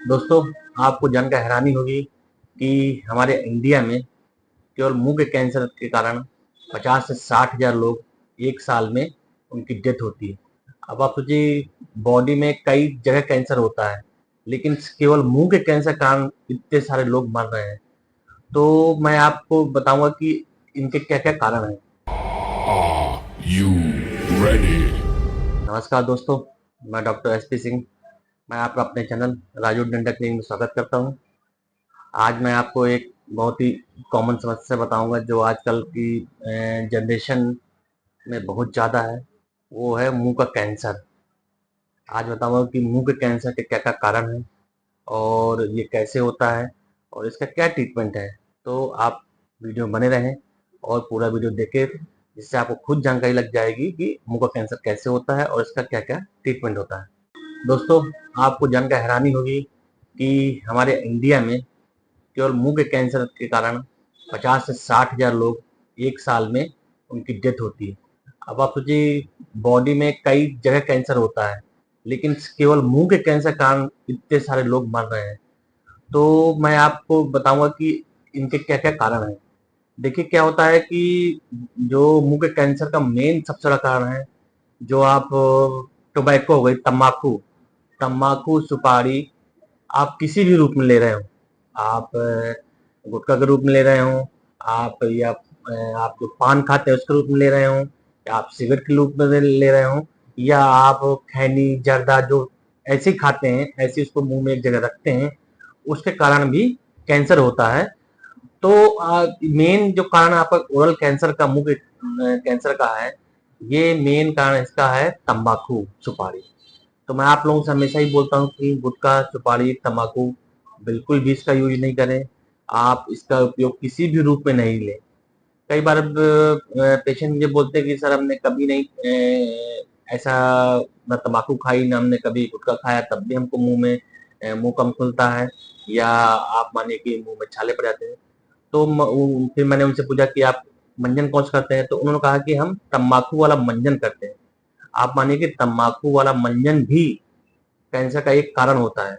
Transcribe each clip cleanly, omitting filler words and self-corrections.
दोस्तों, आपको जानकर हैरानी होगी कि हमारे इंडिया में केवल मुंह के कैंसर के कारण 50 से 60 हजार लोग एक साल में उनकी डेथ होती है। अब आप सोचिए, बॉडी में कई जगह कैंसर होता है, लेकिन केवल मुंह के कैंसर के कारण इतने सारे लोग मर रहे हैं। तो मैं आपको बताऊंगा कि इनके क्या क्या कारण हैं। Are you ready? नमस्कार दोस्तों, मैं डॉक्टर एसपी सिंह। मैं आपका अपने चैनल राजू डंडा क्लिनिक में स्वागत करता हूं। आज मैं आपको एक बहुत ही कॉमन समस्या बताऊंगा जो आजकल की जनरेशन में बहुत ज़्यादा है। वो है मुंह का कैंसर। आज बताऊंगा कि मुंह के कैंसर के क्या क्या कारण हैं और ये कैसे होता है और इसका क्या ट्रीटमेंट है। तो आप वीडियो में बने रहें और पूरा वीडियो देखें, जिससे आपको खुद जानकारी लग जाएगी कि मुंह का कैंसर कैसे होता है और इसका क्या क्या ट्रीटमेंट होता है। दोस्तों, आपको जानकर हैरानी होगी कि हमारे इंडिया में केवल मुंह के कैंसर के कारण 50 से 60 हजार लोग एक साल में उनकी डेथ होती है। अब आप सोचिए, बॉडी में कई जगह कैंसर होता है, लेकिन केवल मुंह के कैंसर के कारण इतने सारे लोग मर रहे हैं। तो मैं आपको बताऊंगा कि इनके क्या क्या कारण हैं। देखिए, क्या होता है कि जो मुंह के कैंसर का मेन सबसे बड़ा कारण है, जो आप टोबैको हो गई, तम्बाकू तम्बाकू सुपारी, आप किसी भी रूप में ले रहे हो, आप गुटखा के रूप में ले रहे हो, आप या आप जो पान खाते हैं उसके रूप में ले रहे हो, या आप सिगरेट के रूप में ले रहे हो, या आप खैनी जर्दा जो ऐसे ही खाते हैं, ऐसे उसको मुंह में एक जगह रखते हैं, उसके कारण भी कैंसर होता है। तो मेन जो कारण आपका ओरल कैंसर का, मुंह के कैंसर का है, ये मेन कारण इसका है तंबाकू सुपारी। तो मैं आप लोगों से हमेशा ही बोलता हूँ कि गुटखा सुपारी तंबाकू बिल्कुल भी इसका यूज नहीं करें। आप इसका उपयोग किसी भी रूप में नहीं लें। कई बार पेशेंट मुझे बोलते हैं कि सर, हमने कभी नहीं ऐसा ना तंबाकू खाई, ना हमने कभी गुटखा खाया, तब भी हमको मुंह में मुंह कम खुलता है, या आप मानिए कि मुंह में छाले पड़ जाते हैं। तो फिर मैंने उनसे पूछा कि आप मंजन कौन सा करते हैं, तो उन्होंने कहा कि हम तम्बाकू वाला मंजन करते हैं। आप मानिए कि तम्बाकू वाला मंजन भी कैंसर का एक कारण होता है।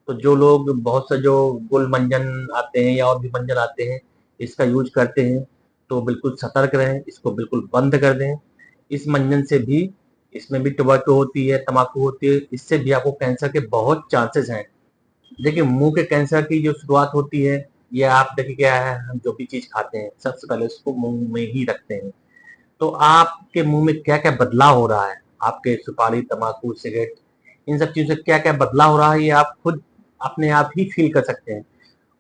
तो जो लोग बहुत से जो गुल मंजन आते हैं या और भी मंजन आते हैं, इसका यूज करते हैं, तो बिल्कुल सतर्क रहें, इसको बिल्कुल बंद कर दें। इस मंजन से भी, इसमें भी टोबैको होती है, तम्बाकू होती है, इससे भी आपको कैंसर के बहुत चांसेस हैं। देखिए, मुंह के कैंसर की जो शुरुआत होती है, ये आप देखिए क्या है, हम जो भी चीज खाते हैं सबसे पहले उसको मुंह में ही रखते हैं। तो आपके मुंह में क्या क्या बदलाव हो रहा है, आपके सुपारी तम्बाकू सिगरेट, इन सब चीजों से क्या क्या बदलाव हो रहा है, ये आप खुद अपने आप ही फील कर सकते हैं।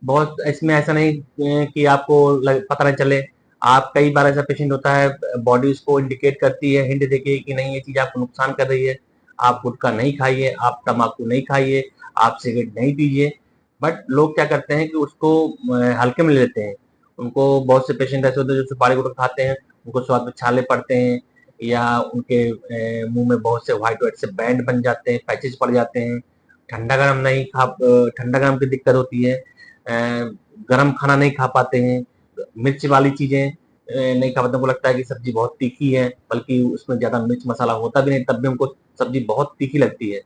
बहुत इसमें ऐसा नहीं कि आपको पता नहीं चले। आप कई बार ऐसा पेशेंट होता है, बॉडी उसको इंडिकेट करती है, हिंट देके कि नहीं, ये चीज आपको नुकसान कर रही है, आप गुटखा नहीं खाइए, आप तम्बाकू नहीं खाइए, आप सिगरेट नहीं पीजिए। बट लोग क्या करते हैं कि उसको हल्के में ले लेते हैं। उनको बहुत से पेशेंट ऐसे होते हैं जो सुपारी गुटखा खाते हैं, उनको स्वाद में छाले पड़ते हैं, या उनके मुंह में बहुत से व्हाइट व्हाइट से बैंड बन जाते हैं, पैचेस पड़ जाते हैं। ठंडा गरम नहीं खा ठंडा गरम की दिक्कत होती है, गरम खाना नहीं खा पाते हैं, मिर्च वाली चीजें नहीं खा पाते। उनको लगता है कि सब्जी बहुत तीखी है, बल्कि उसमें ज्यादा मिर्च मसाला होता भी नहीं, तब भी उनको सब्जी बहुत तीखी लगती है।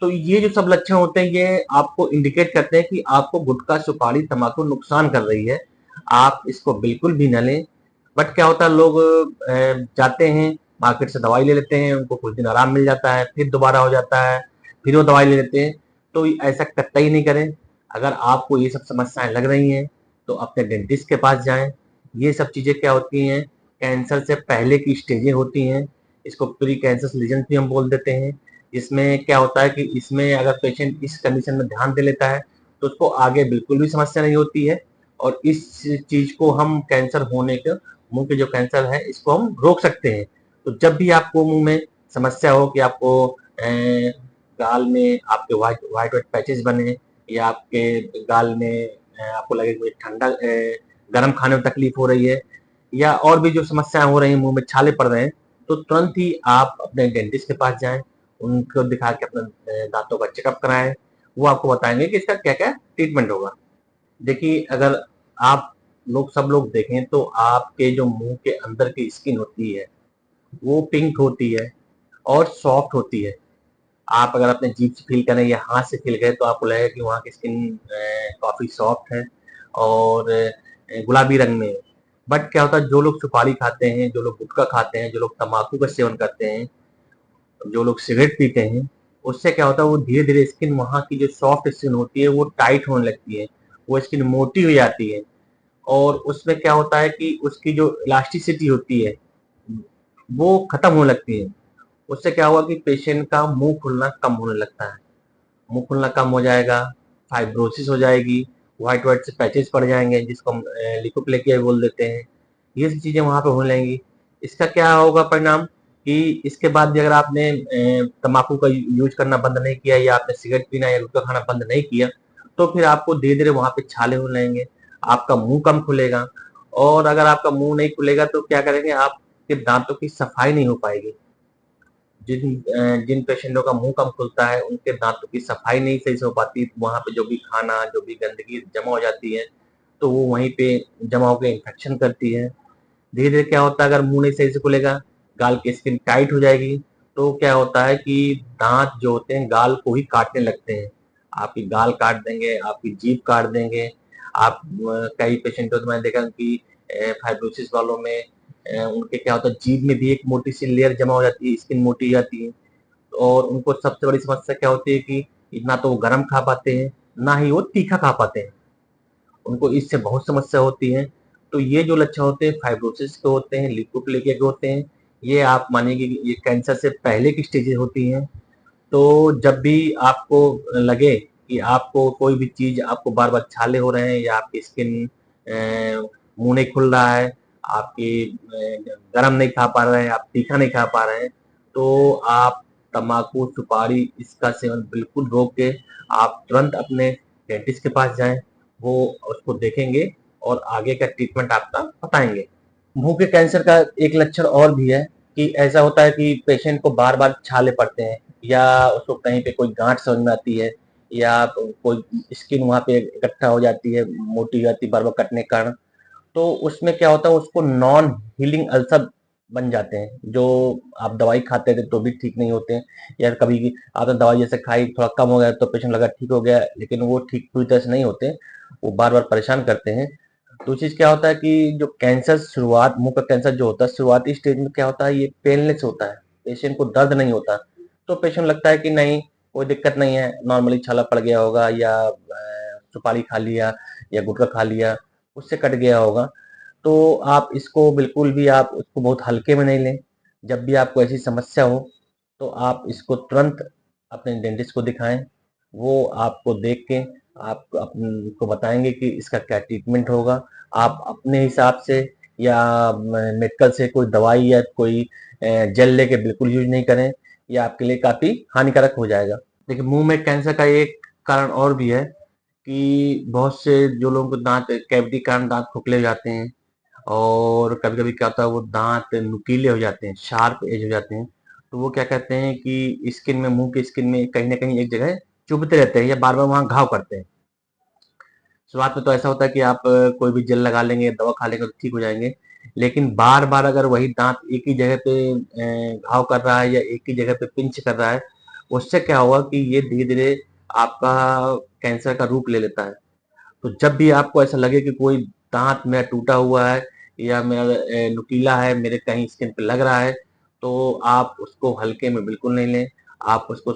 तो ये जो सब लक्षण होते हैं, ये आपको इंडिकेट करते हैं कि आपको गुटखा सुपारी तम्बाकू नुकसान कर रही है। आप इसको बिल्कुल भी न लें। बट क्या होता है, लोग जाते हैं मार्केट से दवाई ले लेते हैं, उनको कुछ दिन आराम मिल जाता है, फिर दोबारा हो जाता है, फिर वो दवाई ले लेते हैं। तो ऐसा कतई नहीं करें। अगर आपको ये सब समस्याएं लग रही हैं, तो अपने डेंटिस्ट के पास जाएं। ये सब चीजें क्या होती हैं, कैंसर से पहले की स्टेजें होती हैं। इसको प्री कैंसर लीजन भी हम बोल देते हैं। इसमें क्या होता है कि इसमें अगर पेशेंट इस कंडीशन में ध्यान दे लेता है, तो उसको आगे बिल्कुल भी समस्या नहीं होती है। और इस चीज को हम कैंसर होने के, मुंह के जो कैंसर है, इसको हम रोक सकते हैं। तो जब भी आपको मुंह में समस्या हो कि आपको गाल में आपके व्हाइट व्हाइट व्हाइट पैचेस बने, या आपके गाल में आपको लगे कि ठंडा गर्म खाने में तकलीफ हो रही है, या और भी जो समस्याएं हो रही हैं, मुंह में छाले पड़ रहे हैं, तो तुरंत ही आप अपने डेंटिस्ट के पास जाएं, उनको दिखा के अपना दांतों का चेकअप कराएं। वो आपको बताएंगे कि इसका क्या क्या ट्रीटमेंट होगा। देखिए, अगर आप लोग सब लोग देखें तो आपके जो मुंह के अंदर की स्किन होती है, वो पिंक होती है और सॉफ्ट होती है। आप अगर अपने जीभ से फील करें या हाथ से फील करें तो आपको लगेगा कि वहाँ की स्किन काफ़ी सॉफ्ट है और गुलाबी रंग में है। बट क्या होता है, जो लोग सुपारी खाते हैं, जो लोग गुटखा खाते हैं, जो लोग तम्बाकू का सेवन करते हैं, जो लोग सिगरेट पीते हैं, उससे क्या होता है वो धीरे-धीरे स्किन वहाँ की जो सॉफ्ट स्किन होती है वो टाइट होने लगती है, वो स्किन मोटी हो जाती है और उसमें क्या होता है कि उसकी जो इलास्टिसिटी होती है वो खत्म होने लगती है। उससे क्या हुआ कि पेशेंट का मुंह खुलना कम होने लगता है, मुंह खुलना कम हो जाएगा, फाइब्रोसिस हो जाएगी, व्हाइट व्हाइट से पैचेस पड़ जाएंगे जिसको हम लिकोप्लेकिया बोल देते हैं। ये सब चीजें वहां पे होने लगेंगी। इसका क्या होगा परिणाम कि इसके बाद भी अगर आपने तम्बाकू का यूज करना बंद नहीं किया या आपने सिगरेट पीना या गुटखा खाना बंद नहीं किया तो फिर आपको धीरे धीरे वहां पे छाले होने लगेंगे, आपका मुंह कम खुलेगा और अगर आपका मुंह नहीं खुलेगा तो क्या करेंगे, आपके दांतों की सफाई नहीं हो पाएगी। जिन पेशेंटों का मुंह कम खुलता है उनके दांतों की सफाई नहीं सही से हो पाती, वहां पे जो भी खाना जो भी गंदगी जमा हो जाती है तो वो वहीं पे जमा होकर इन्फेक्शन करती है। धीरे धीरे क्या होता है, अगर मुंह नहीं सही से खुलेगा, गाल की स्किन टाइट हो जाएगी तो क्या होता है कि दांत जो होते हैं गाल को ही काटने लगते हैं, आपकी गाल काट देंगे, आपकी जीभ काट देंगे। आप कई पेशेंटों को मैंने देखा कि फाइब्रोसिस वालों में उनके क्या होता है जीभ में भी एक मोटी सी लेयर जमा हो जाती है, स्किन मोटी हो जाती है और उनको सबसे बड़ी समस्या क्या होती है कि ना तो वो गर्म खा पाते हैं, ना ही वो तीखा खा पाते हैं, उनको इससे बहुत समस्या होती है। तो ये जो लक्षण होते हैं फाइब्रोसिस के होते हैं, लिपोप्लेकिया के होते हैं, ये आप मानिए कि ये कैंसर से पहले की स्टेजेस होती हैं। तो जब भी आपको लगे कि आपको कोई भी चीज आपको बार बार छाले हो रहे हैं या आपकी स्किन मुंह नहीं खुल रहा है, आपकी गर्म नहीं खा पा रहे हैं, आप तीखा नहीं खा पा रहे हैं, तो आप तम्बाकू सुपारी इसका सेवन बिल्कुल रोक के आप तुरंत अपने डेंटिस्ट के पास जाएं, वो उसको देखेंगे और आगे का ट्रीटमेंट आपका बताएंगे। मुंह के कैंसर का एक लक्षण और भी है कि ऐसा होता है कि पेशेंट को बार बार छाले पड़ते हैं या उसको कहीं पे कोई गांठ समझ में आती है या कोई स्किन वहां पे इकट्ठा हो जाती है, मोटी हो जाती है बार बार कटने के कारण। तो उसमें क्या होता है उसको नॉन हीलिंग अल्सर बन जाते हैं, जो आप दवाई खाते थे तो भी ठीक नहीं होते हैं या कभी आपने दवाई जैसे खाई थोड़ा कम हो गया तो पेशेंट लगा ठीक हो गया, लेकिन वो ठीक पूरी तरह से नहीं होते, वो बार बार परेशान करते हैं। दूसरी चीज क्या होता है कि जो कैंसर शुरुआत मुंह का कैंसर जो होता है शुरुआती स्टेज में क्या होता है ये पेनलेस होता है, पेशेंट को दर्द नहीं होता, तो पेशेंट लगता है कि नहीं कोई दिक्कत नहीं है, नॉर्मली छाला पड़ गया होगा या सुपारी खा लिया या गुटखा खा लिया उससे कट गया होगा। तो आप इसको बिल्कुल भी आप उसको बहुत हल्के में नहीं लें। जब भी आपको ऐसी समस्या हो तो आप इसको तुरंत अपने डेंटिस्ट को दिखाएं, वो आपको देख के आप को बताएंगे कि इसका क्या ट्रीटमेंट होगा। आप अपने हिसाब से या मेडिकल से कोई दवाई या कोई जेल लेके बिल्कुल यूज नहीं करें, ये आपके लिए काफी हानिकारक हो जाएगा। देखिए मुंह में कैंसर का एक कारण और भी है कि बहुत से जो लोगों को दांत कैविटी के कारण दांत खोखले हो जाते हैं और कभी कभी क्या होता है वो दांत नुकीले हो जाते हैं, शार्प एज हो जाते हैं, तो वो क्या कहते हैं कि स्किन में मुंह की स्किन में कहीं ना कहीं एक जगह चुभते रहते हैं या बार बार वहां घाव करते हैं। शुरुआत में तो ऐसा होता है कि आप कोई भी जेल लगा लेंगे दवा खा लेंगे तो ठीक हो जाएंगे, लेकिन बार बार अगर वही दांत एक ही जगह पे घाव कर रहा है या एक ही जगह पे पिंच कर रहा है, उससे क्या होगा कि ये धीरे धीरे आपका कैंसर का रूप ले लेता है। तो जब भी आपको ऐसा लगे कि कोई दांत मेरा टूटा हुआ है या मेरा नुकीला है, मेरे कहीं स्किन पे लग रहा है, तो आप उसको हल्के में बिल्कुल नहीं लें। आप उसको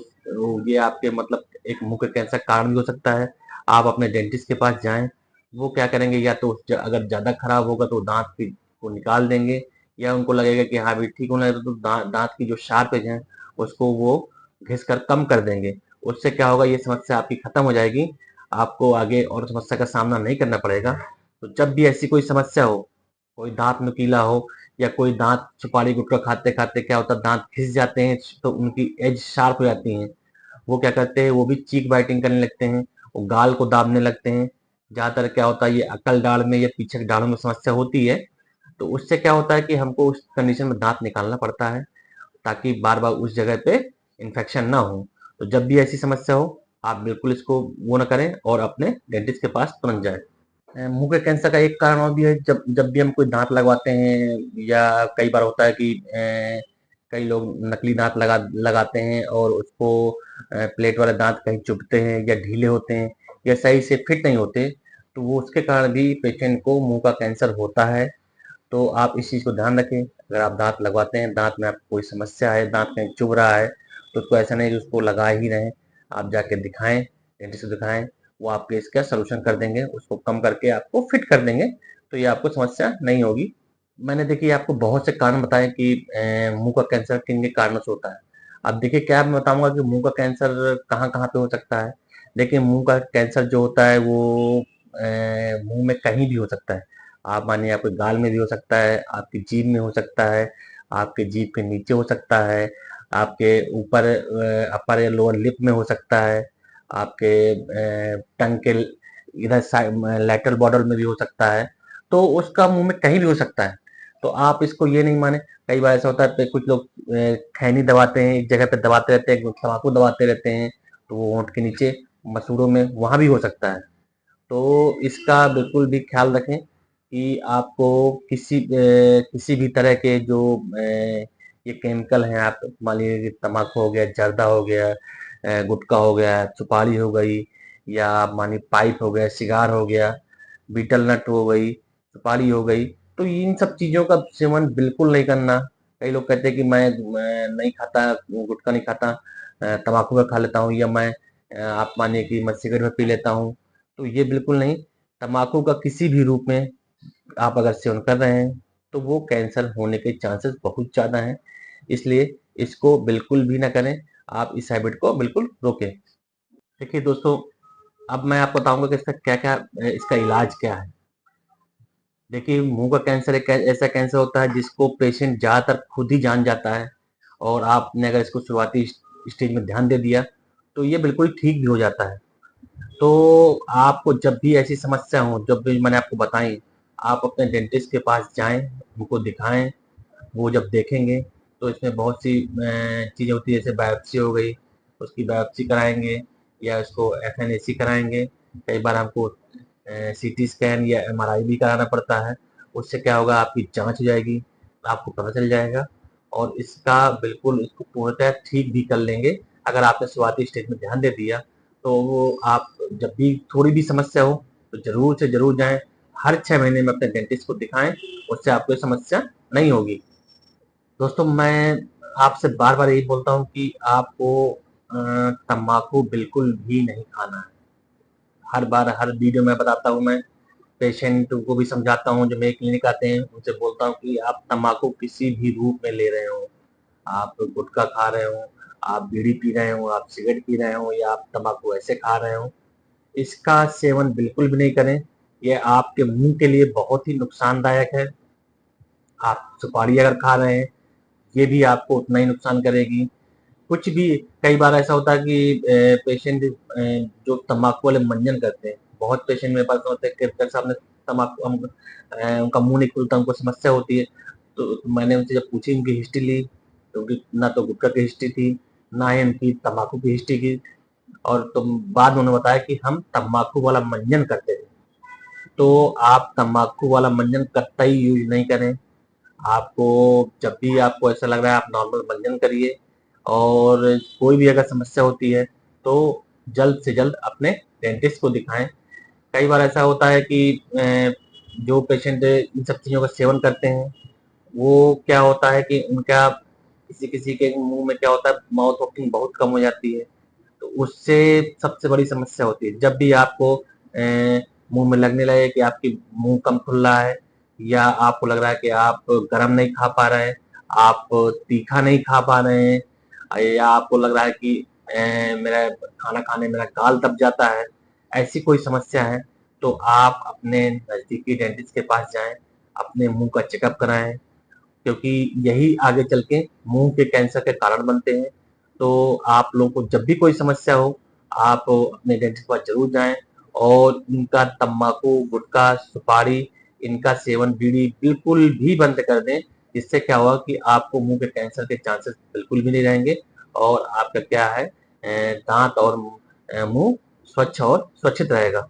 ये आपके मतलब एक मुंह के कैंसर का कारण भी हो सकता है। आप अपने डेंटिस्ट के पास जाएं, वो क्या करेंगे या तो अगर ज्यादा खराब होगा तो दांत को निकाल देंगे या उनको लगेगा कि हाँ भी ठीक होने लगा तो दांत की जो शार्प एज है उसको वो घिस कर कम कर देंगे। उससे क्या होगा ये समस्या आपकी खत्म हो जाएगी, आपको आगे और समस्या का सामना नहीं करना पड़ेगा। तो जब भी ऐसी कोई समस्या हो, कोई दांत नुकीला हो या कोई दांत सुपारी गुटखा खाते खाते क्या होता है दांत घिस जाते हैं तो उनकी एज शार्प हो जाती हैं, वो क्या करते हैं वो भी चीक बाइटिंग करने लगते हैं, वो गाल को दाबने लगते हैं। ज्यादातर क्या होता है ये अकल दाढ़ में या पीछे की दाढ़ों में समस्या होती है, तो उससे क्या होता है कि हमको उस कंडीशन में दांत निकालना पड़ता है ताकि बार बार उस जगह पे इन्फेक्शन ना हो। तो जब भी ऐसी समस्या हो आप बिल्कुल इसको वो ना करें और अपने डेंटिस्ट के पास तुरंत जाएं। मुंह के कैंसर का एक कारण और भी है, जब जब भी हम कोई दांत लगवाते हैं या कई बार होता है कि कई लोग नकली दांत लगाते हैं और उसको प्लेट वाले दांत कहीं चुभते हैं या ढीले होते हैं या सही से फिट नहीं होते, तो वो उसके कारण भी पेशेंट को मुंह का कैंसर होता है। तो आप इस चीज़ को ध्यान रखें। अगर आप दांत लगवाते हैं, दांत में आपको कोई समस्या है, दांत कहीं चुभ रहा है, तो उसको ऐसा नहीं कि उसको लगा ही रहें। आप जाके दिखाएं, डेंटिस्ट को दिखाएं, वो आपके इसका सलूशन कर देंगे, उसको कम करके आपको फिट कर देंगे, तो ये आपको समस्या नहीं होगी। मैंने देखिए आपको बहुत से कारण बताए कि मुंह का कैंसर किन किन कारणों से होता है। अब देखिए क्या मैं बताऊंगा कि मुंह का कैंसर कहाँ कहाँ पे हो सकता है। देखिए मुंह का कैंसर जो होता है वो मुंह में कहीं भी हो सकता है। आप मानिए आपके गाल में भी हो सकता है, आपकी जीभ में हो सकता है, आपके जीभ के नीचे हो सकता है, आपके ऊपर अपर या लोअर लिप में हो सकता है, आपके टंग के इधर साइड लैटरल बॉर्डर में भी हो सकता है। तो उसका मुंह में कहीं भी हो सकता है। तो आप इसको ये नहीं माने। कई बार ऐसा होता है कुछ लोग खैनी दबाते हैं, एक जगह पे दबाते रहते हैं, तम्बाकू दबाते रहते हैं, तो वो होंठ के नीचे मसूड़ों में वहां भी हो सकता है। तो इसका बिल्कुल भी ख्याल रखें कि आपको किसी भी तरह के जो ये केमिकल हैं, आप मान लीजिए कि तम्बाकू हो गया, जर्दा हो गया, गुटखा हो गया, सुपारी हो गई, या आप मानिए पाइप हो गया, सिगार हो गया, बीटल नट हो गई, सुपारी हो गई, तो इन सब चीज़ों का सेवन बिल्कुल नहीं करना। कई लोग कहते हैं कि मैं नहीं खाता, गुटखा नहीं खाता, तम्बाकू का खा लेता हूँ, या मैं आप मानिए कि मैं सिगरेट में पी लेता हूँ, तो ये बिल्कुल नहीं। तम्बाकू का किसी भी रूप में आप अगर सेवन कर रहे हैं, तो वो कैंसर होने के चांसेस बहुत ज़्यादा हैं। इसलिए इसको बिल्कुल भी ना करें। आप इस हैबिट को बिल्कुल रोकें। देखिए दोस्तों, अब मैं आपको बताऊँगा कि इसका क्या-क्या इसका इलाज क्या है। देखिए मुँह का कैंसर एक ऐसा कैंसर होता है जिसको पेशेंट ज़्यादातर खुद ही जान जाता है, और आपने अगर इसको शुरुआती स्टेज में ध्यान दे दिया, तो ये बिल्कुल ठीक भी हो जाता है। तो आपको जब भी ऐसी समस्या हो, जब भी मैंने आपको बताई, आप अपने डेंटिस्ट के पास जाएँ, उनको दिखाएँ। वो जब देखेंगे तो इसमें बहुत सी चीज़ें होती है, जैसे बायोप्सी हो गई, उसकी बायोप्सी कराएँगे या उसको एफएनएसी कराएँगे। कई बार हमको सीटी स्कैन या एमआरआई भी कराना पड़ता है। उससे क्या होगा, आपकी जाँच हो जाएगी, आपको पता चल जाएगा, और इसका बिल्कुल इसको पूर्णतः ठीक भी कर लेंगे। अगर आपने शुरुआती स्टेज में ध्यान दे दिया, तो वो आप जब भी थोड़ी भी समस्या हो, तो ज़रूर से ज़रूर जाएँ। हर 6 महीने में अपने डेंटिस्ट को दिखाएँ, उससे आपको ये समस्या नहीं होगी। दोस्तों मैं आपसे बार-बार यही बोलता हूँ कि आपको तम्बाकू बिल्कुल भी नहीं खाना है। हर बार हर वीडियो में बताता हूँ मैं, पेशेंट को भी समझाता हूँ, जो मेरे क्लिनिक आते हैं उनसे बोलता हूँ कि आप तम्बाकू किसी भी रूप में ले रहे हो, आप गुटखा खा रहे हो, आप बीड़ी पी रहे हो, आप सिगरेट पी रहे हो, या आप तम्बाकू ऐसे खा रहे हो, इसका सेवन बिल्कुल भी नहीं करें। ये आपके मुँह के लिए बहुत ही नुकसानदायक है। आप सुपारी अगर खा रहे हैं, ये भी आपको उतना ही नुकसान करेगी। कुछ भी कई बार ऐसा होता है कि पेशेंट जो तम्बाकू वाले मंजन करते हैं, बहुत पेशेंट मेरे पास होते हैं कि डॉक्टर साहब ने तम्बाकू उनका मुँह नहीं खुलता, उनको समस्या होती है। तो मैंने उनसे जब पूछी, उनकी हिस्ट्री ली, तो उनकी ना तो गुटखा की हिस्ट्री थी, ना ही उनकी तम्बाकू की हिस्ट्री थी, और तो बाद में उन्होंने बताया कि हम तम्बाकू वाला मंजन करते थे। तो आप तम्बाकू वाला मंजन कतई यूज़ नहीं करें। आपको जब भी आपको ऐसा लग रहा है, आप नॉर्मल मंजन करिए, और कोई भी अगर समस्या होती है तो जल्द से जल्द अपने डेंटिस्ट को दिखाएं। कई बार ऐसा होता है कि जो पेशेंट इन सब चीज़ों का सेवन करते हैं, वो क्या होता है कि उनका किसी किसी के मुंह में क्या होता है, माउथ वर्किंग बहुत कम हो जाती है, तो उससे सबसे बड़ी समस्या होती है। जब भी आपको मुंह में लगने लगे कि आपकी मुंह कम खुल रहा है, या आपको लग रहा है कि आप गरम नहीं खा पा रहे हैं, आप तीखा नहीं खा पा रहे हैं, या आपको लग रहा है कि मेरा खाना खाने मेरा गाल दब जाता है, ऐसी कोई समस्या है, तो आप अपने नज़दीकी डेंटिस्ट के पास जाएं, अपने मुंह का चेकअप कराएं, क्योंकि यही आगे चल के मुंह के कैंसर के कारण बनते हैं। तो आप लोगों को जब भी कोई समस्या हो, आप अपने डेंटिस्ट के पास ज़रूर जाएँ, और इनका तम्बाकू, गुटखा, सुपारी, इनका सेवन, बीड़ी बिल्कुल भी बंद कर दें। इससे क्या होगा कि आपको मुँह के कैंसर के चांसेस बिल्कुल भी नहीं रहेंगे, और आपका क्या है दाँत और मुँह स्वच्छ और सुरक्षित रहेगा।